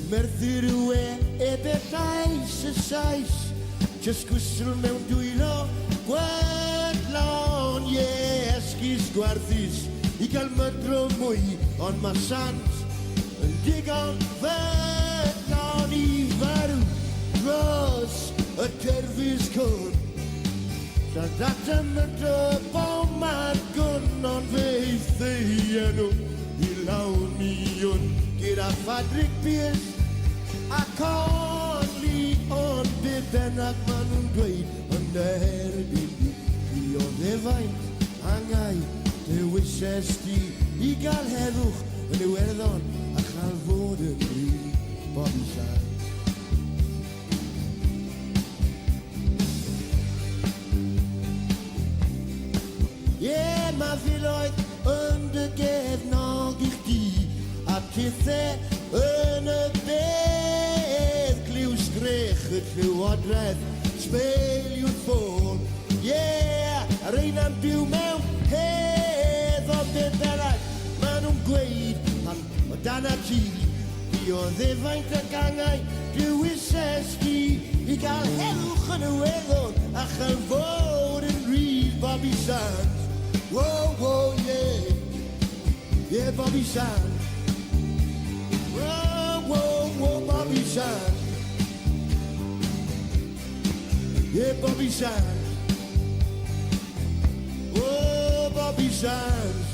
Merthyr e bellais y sais Just gwysl mewn dwylo gwedlon esgys gwarthus I gael mydro mwy ond mae sant yn digon fedlon I farw dros y derfys cwn Tra'n dat y mydro bom ma'r gwn ond fe eithau enw I lawn mi wn gyda Fadrig Pierce ac Only ond be benag ma nhw'n dweud yn erbyn fi o ddefaint angau dewises di I gael heddwch yn Iwerddon a chael fod yn rhi Bobby Sands mae filoedd yn dy gefnog I chdi a pethau yn y bedd Cliw sgrech y llywodraeth sbeiliwr ffôn Yr ein am byw mewn hedd o beberau Maen nhw'n gweud pan o dan a ti Di o ddefaint y gangau Dewises di I gael heddwch yn Iwerddon a chael fod yn rhydd Bobby Sands Whoa, whoa, yeah Bobby Sands Whoa, whoa, whoa, Bobby Sands Yeah, Bobby Sands Whoa, Bobby Sands